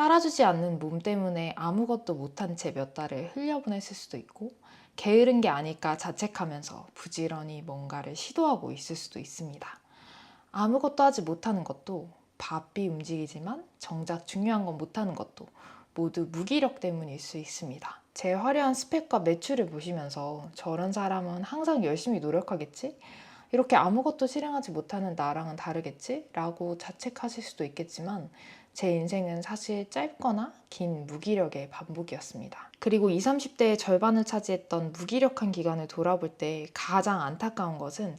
따라주지 않는 몸 때문에 아무것도 못한 채 몇 달을 흘려보냈을 수도 있고, 게으른 게 아닐까 자책하면서 부지런히 뭔가를 시도하고 있을 수도 있습니다. 아무것도 하지 못하는 것도, 바삐 움직이지만 정작 중요한 건 못하는 것도 모두 무기력 때문일 수 있습니다. 제 화려한 스펙과 매출을 보시면서 저런 사람은 항상 열심히 노력하겠지? 이렇게 아무것도 실행하지 못하는 나랑은 다르겠지? 라고 자책하실 수도 있겠지만, 제 인생은 사실 짧거나 긴 무기력의 반복이었습니다. 그리고 20, 30대의 절반을 차지했던 무기력한 기간을 돌아볼 때 가장 안타까운 것은,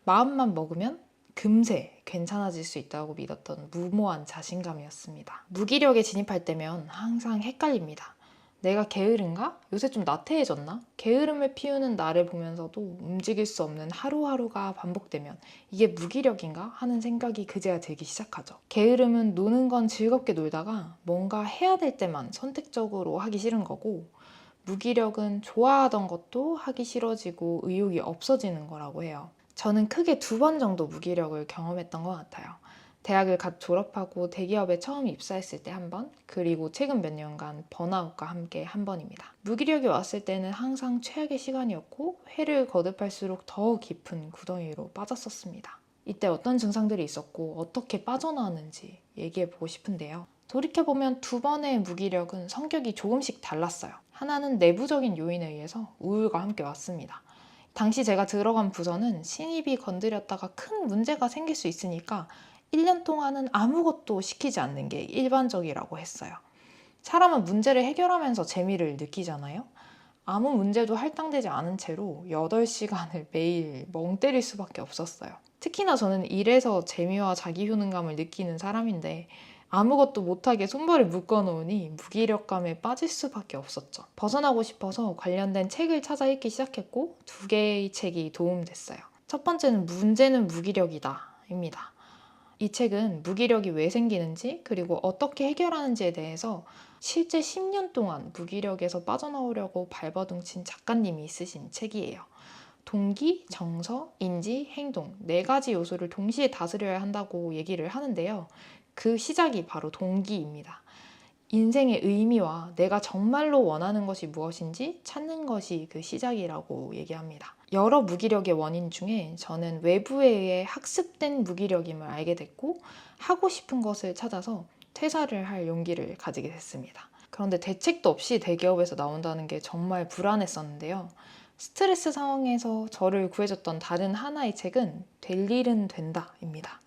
마음만 먹으면 금세 괜찮아질 수 있다고 믿었던 무모한 자신감이었습니다. 무기력에 진입할 때면 항상 헷갈립니다. 내가 게으른가? 요새 좀 나태해졌나? 게으름을 피우는 나를 보면서도 움직일 수 없는 하루하루가 반복되면 이게 무기력인가? 하는 생각이 그제야 들기 시작하죠. 게으름은 노는 건 즐겁게 놀다가 뭔가 해야 될 때만 선택적으로 하기 싫은 거고, 무기력은 좋아하던 것도 하기 싫어지고 의욕이 없어지는 거라고 해요. 저는 크게 2번 정도 무기력을 경험했던 것 같아요. 대학을 갓 졸업하고 대기업에 처음 입사했을 때 1번, 그리고 최근 몇 년간 번아웃과 함께 1번입니다. 무기력이 왔을 때는 항상 최악의 시간이었고, 회를 거듭할수록 더 깊은 구덩이로 빠졌었습니다. 이때 어떤 증상들이 있었고 어떻게 빠져나왔는지 얘기해보고 싶은데요. 돌이켜보면 2번의 무기력은 성격이 조금씩 달랐어요. 하나는 내부적인 요인에 의해서 우울과 함께 왔습니다. 당시 제가 들어간 부서는 신입이 건드렸다가 큰 문제가 생길 수 있으니까 1년 동안은 아무것도 시키지 않는 게 일반적이라고 했어요. 사람은 문제를 해결하면서 재미를 느끼잖아요. 아무 문제도 할당되지 않은 채로 8시간을 매일 멍 때릴 수밖에 없었어요. 특히나 저는 일에서 재미와 자기 효능감을 느끼는 사람인데, 아무것도 못하게 손발을 묶어놓으니 무기력감에 빠질 수밖에 없었죠. 벗어나고 싶어서 관련된 책을 찾아 읽기 시작했고, 2개의 책이 도움됐어요. 첫 번째는 문제는 무기력이다 입니다. 이 책은 무기력이 왜 생기는지, 그리고 어떻게 해결하는지에 대해서 실제 10년 동안 무기력에서 빠져나오려고 발버둥친 작가님이 쓰신 책이에요. 동기, 정서, 인지, 행동 4가지 요소를 동시에 다스려야 한다고 얘기를 하는데요. 그 시작이 바로 동기입니다. 인생의 의미와 내가 정말로 원하는 것이 무엇인지 찾는 것이 그 시작이라고 얘기합니다. 여러 무기력의 원인 중에 저는 외부에 의해 학습된 무기력임을 알게 됐고, 하고 싶은 것을 찾아서 퇴사를 할 용기를 가지게 됐습니다. 그런데 대책도 없이 대기업에서 나온다는 게 정말 불안했었는데요. 스트레스 상황에서 저를 구해줬던 다른 하나의 책은 될 일은 된다입니다.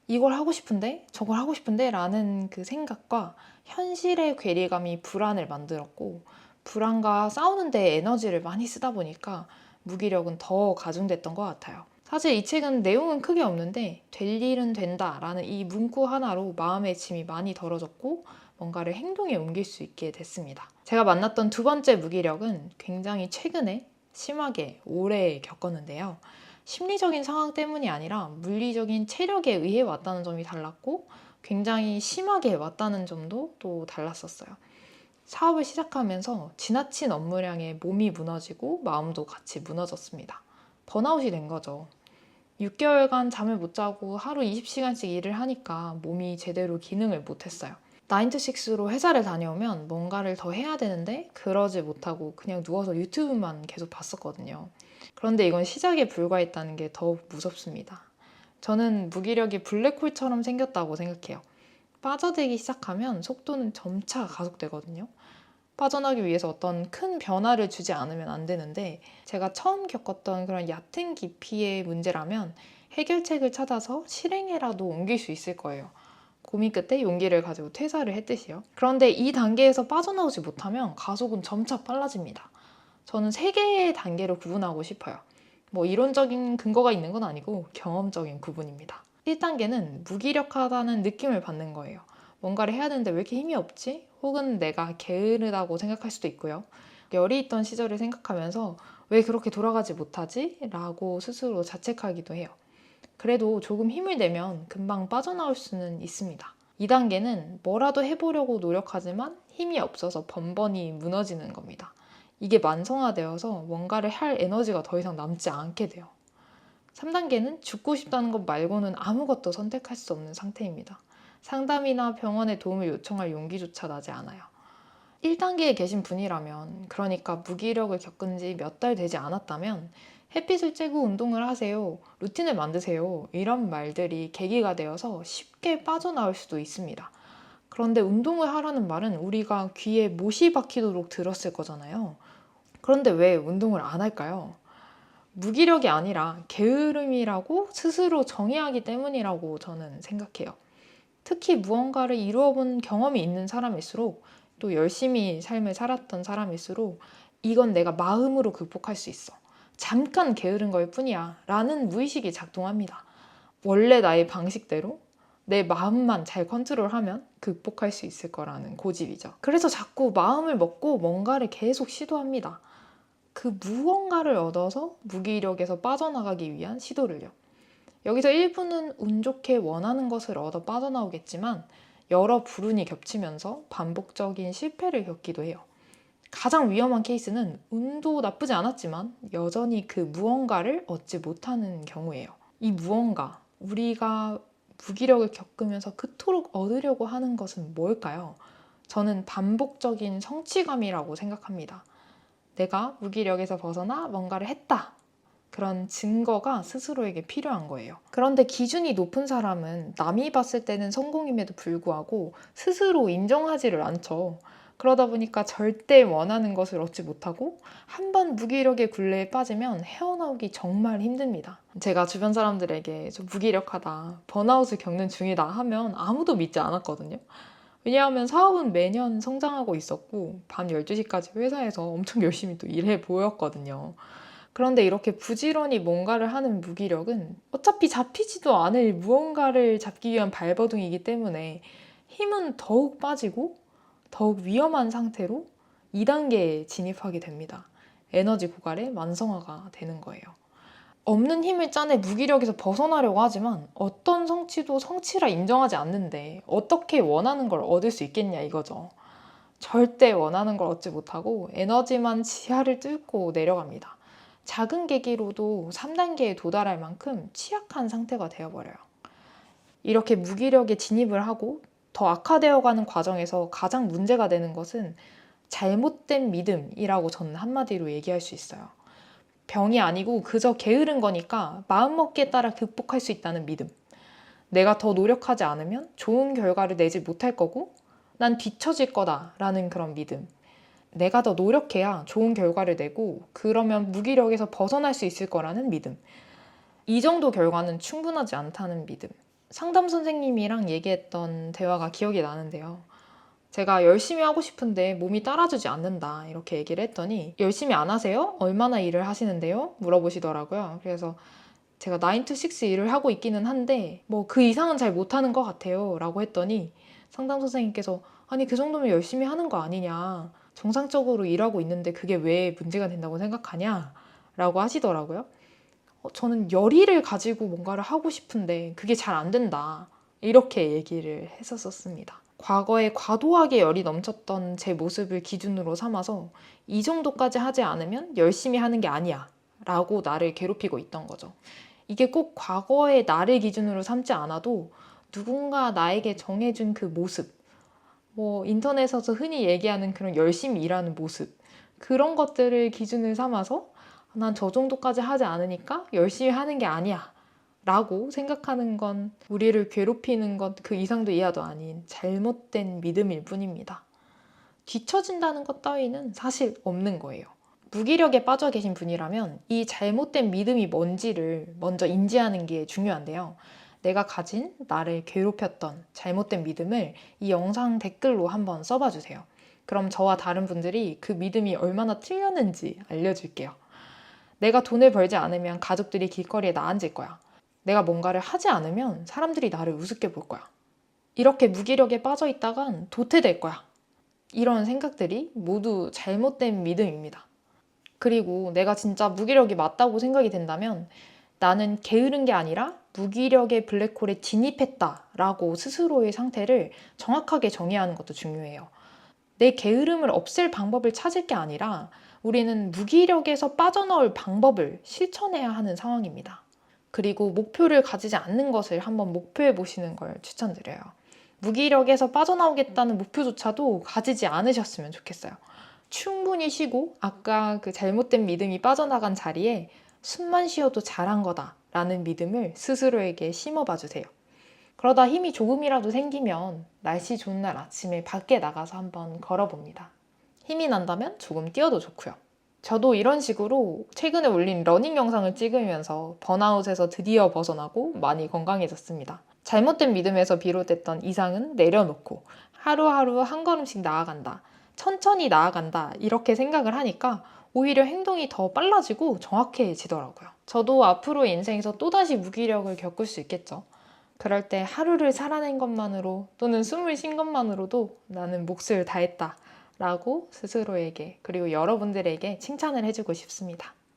이걸 하고 싶은데 저걸 하고 싶은데 라는 그 생각과 현실의 괴리감이 불안을 만들었고, 불안과 싸우는 데 에너지를 많이 쓰다 보니까 무기력은 더 가중됐던 것 같아요. 사실 이 책은 내용은 크게 없는데 될 일은 된다 라는 이 문구 하나로 마음의 짐이 많이 덜어졌고, 뭔가를 행동에 옮길 수 있게 됐습니다. 제가 만났던 2번째 무기력은 굉장히 최근에 심하게 오래 겪었는데요. 심리적인 상황 때문이 아니라 물리적인 체력에 의해 왔다는 점이 달랐고, 굉장히 심하게 왔다는 점도 또 달랐었어요. 사업을 시작하면서 지나친 업무량에 몸이 무너지고 마음도 같이 무너졌습니다. 번아웃이 된 거죠. 6개월간 잠을 못 자고 하루 20시간씩 일을 하니까 몸이 제대로 기능을 못했어요. 9to6로 회사를 다녀오면 뭔가를 더 해야 되는데 그러지 못하고 그냥 누워서 유튜브만 계속 봤었거든요. 그런데 이건 시작에 불과했다는 게 더욱 무섭습니다. 저는 무기력이 블랙홀처럼 생겼다고 생각해요. 빠져들기 시작하면 속도는 점차 가속되거든요. 빠져나기 위해서 어떤 큰 변화를 주지 않으면 안 되는데, 제가 처음 겪었던 그런 얕은 깊이의 문제라면 해결책을 찾아서 실행에라도 옮길 수 있을 거예요. 고민 끝에 용기를 가지고 퇴사를 했듯이요. 그런데 이 단계에서 빠져나오지 못하면 가속은 점차 빨라집니다. 저는 3개의 단계로 구분하고 싶어요. 뭐 이론적인 근거가 있는 건 아니고 경험적인 구분입니다. 1단계는 무기력하다는 느낌을 받는 거예요. 뭔가를 해야 되는데 왜 이렇게 힘이 없지? 혹은 내가 게으르다고 생각할 수도 있고요. 열이 있던 시절을 생각하면서 왜 그렇게 돌아가지 못하지? 라고 스스로 자책하기도 해요. 그래도 조금 힘을 내면 금방 빠져나올 수는 있습니다. 2단계는 뭐라도 해보려고 노력하지만 힘이 없어서 번번이 무너지는 겁니다. 이게 만성화되어서 뭔가를 할 에너지가 더 이상 남지 않게 돼요. 3단계는 죽고 싶다는 것 말고는 아무것도 선택할 수 없는 상태입니다. 상담이나 병원의 도움을 요청할 용기조차 나지 않아요. 1단계에 계신 분이라면, 그러니까 무기력을 겪은 지 몇 달 되지 않았다면 햇빛을 쬐고 운동을 하세요, 루틴을 만드세요, 이런 말들이 계기가 되어서 쉽게 빠져나올 수도 있습니다. 그런데 운동을 하라는 말은 우리가 귀에 못이 박히도록 들었을 거잖아요. 그런데 왜 운동을 안 할까요? 무기력이 아니라 게으름이라고 스스로 정의하기 때문이라고 저는 생각해요. 특히 무언가를 이루어 본 경험이 있는 사람일수록, 또 열심히 삶을 살았던 사람일수록 이건 내가 마음으로 극복할 수 있어, 잠깐 게으른 걸 뿐이야 라는 무의식이 작동합니다. 원래 나의 방식대로 내 마음만 잘 컨트롤하면 극복할 수 있을 거라는 고집이죠. 그래서 자꾸 마음을 먹고 뭔가를 계속 시도합니다. 그 무언가를 얻어서 무기력에서 빠져나가기 위한 시도를요. 여기서 일부는 운 좋게 원하는 것을 얻어 빠져나오겠지만 여러 불운이 겹치면서 반복적인 실패를 겪기도 해요. 가장 위험한 케이스는 운도 나쁘지 않았지만 여전히 그 무언가를 얻지 못하는 경우예요. 이 무언가, 우리가 무기력을 겪으면서 그토록 얻으려고 하는 것은 뭘까요? 저는 반복적인 성취감이라고 생각합니다. 내가 무기력에서 벗어나 뭔가를 했다, 그런 증거가 스스로에게 필요한 거예요. 그런데 기준이 높은 사람은 남이 봤을 때는 성공임에도 불구하고 스스로 인정하지를 않죠. 그러다 보니까 절대 원하는 것을 얻지 못하고 한 번 무기력의 굴레에 빠지면 헤어나오기 정말 힘듭니다. 제가 주변 사람들에게 좀 무기력하다, 번아웃을 겪는 중이다 하면 아무도 믿지 않았거든요. 왜냐하면 사업은 매년 성장하고 있었고 밤 12시까지 회사에서 엄청 열심히 또 일해 보였거든요. 그런데 이렇게 부지런히 뭔가를 하는 무기력은 어차피 잡히지도 않을 무언가를 잡기 위한 발버둥이기 때문에 힘은 더욱 빠지고 더욱 위험한 상태로 2단계에 진입하게 됩니다. 에너지 고갈의 만성화가 되는 거예요. 없는 힘을 짜내 무기력에서 벗어나려고 하지만 어떤 성취도 성취라 인정하지 않는데 어떻게 원하는 걸 얻을 수 있겠냐 이거죠. 절대 원하는 걸 얻지 못하고 에너지만 지하를 뚫고 내려갑니다. 작은 계기로도 3단계에 도달할 만큼 취약한 상태가 되어버려요. 이렇게 무기력에 진입을 하고 더 악화되어가는 과정에서 가장 문제가 되는 것은 잘못된 믿음이라고 저는 한마디로 얘기할 수 있어요. 병이 아니고 그저 게으른 거니까 마음먹기에 따라 극복할 수 있다는 믿음. 내가 더 노력하지 않으면 좋은 결과를 내지 못할 거고 난 뒤처질 거다라는 그런 믿음. 내가 더 노력해야 좋은 결과를 내고 그러면 무기력에서 벗어날 수 있을 거라는 믿음. 이 정도 결과는 충분하지 않다는 믿음. 상담 선생님이랑 얘기했던 대화가 기억이 나는데요. 제가 열심히 하고 싶은데 몸이 따라주지 않는다 이렇게 얘기를 했더니 열심히 안 하세요? 얼마나 일을 하시는데요? 물어보시더라고요. 그래서 제가 9 to 6 일을 하고 있기는 한데 뭐 그 이상은 잘 못하는 것 같아요 라고 했더니 상담 선생님께서 아니 그 정도면 열심히 하는 거 아니냐, 정상적으로 일하고 있는데 그게 왜 문제가 된다고 생각하냐 라고 하시더라고요. 저는 열의를 가지고 뭔가를 하고 싶은데 그게 잘 안 된다 이렇게 얘기를 했었습니다. 과거에 과도하게 열이 넘쳤던 제 모습을 기준으로 삼아서 이 정도까지 하지 않으면 열심히 하는 게 아니야 라고 나를 괴롭히고 있던 거죠. 이게 꼭 과거의 나를 기준으로 삼지 않아도 누군가 나에게 정해준 그 모습, 뭐 인터넷에서 흔히 얘기하는 그런 열심히 일하는 모습, 그런 것들을 기준을 삼아서 난 저 정도까지 하지 않으니까 열심히 하는 게 아니야 라고 생각하는 건 우리를 괴롭히는 것 그 이상도 이하도 아닌 잘못된 믿음일 뿐입니다. 뒤처진다는 것 따위는 사실 없는 거예요. 무기력에 빠져 계신 분이라면 이 잘못된 믿음이 뭔지를 먼저 인지하는 게 중요한데요. 내가 가진 나를 괴롭혔던 잘못된 믿음을 이 영상 댓글로 한번 써봐 주세요. 그럼 저와 다른 분들이 그 믿음이 얼마나 틀렸는지 알려줄게요. 내가 돈을 벌지 않으면 가족들이 길거리에 나앉을 거야. 내가 뭔가를 하지 않으면 사람들이 나를 우습게 볼 거야. 이렇게 무기력에 빠져 있다간 도태될 거야. 이런 생각들이 모두 잘못된 믿음입니다. 그리고 내가 진짜 무기력이 맞다고 생각이 된다면 나는 게으른 게 아니라 무기력의 블랙홀에 진입했다라고 스스로의 상태를 정확하게 정의하는 것도 중요해요. 내 게으름을 없앨 방법을 찾을 게 아니라 우리는 무기력에서 빠져나올 방법을 실천해야 하는 상황입니다. 그리고 목표를 가지지 않는 것을 한번 목표해 보시는 걸 추천드려요. 무기력에서 빠져나오겠다는 목표조차도 가지지 않으셨으면 좋겠어요. 충분히 쉬고 아까 그 잘못된 믿음이 빠져나간 자리에 숨만 쉬어도 잘한 거다라는 믿음을 스스로에게 심어봐 주세요. 그러다 힘이 조금이라도 생기면 날씨 좋은 날 아침에 밖에 나가서 한번 걸어봅니다. 힘이 난다면 조금 뛰어도 좋고요. 저도 이런 식으로 최근에 올린 러닝 영상을 찍으면서 번아웃에서 드디어 벗어나고 많이 건강해졌습니다. 잘못된 믿음에서 비롯됐던 이상은 내려놓고 하루하루 한 걸음씩 나아간다. 천천히 나아간다. 이렇게 생각을 하니까 오히려 행동이 더 빨라지고 정확해지더라고요. 저도 앞으로 인생에서 또다시 무기력을 겪을 수 있겠죠. 그럴 때 하루를 살아낸 것만으로 또는 숨을 쉰 것만으로도 나는 몫을 다했다 라고 스스로에게 그리고 여러분들에게 칭찬을 해주고 싶습니다.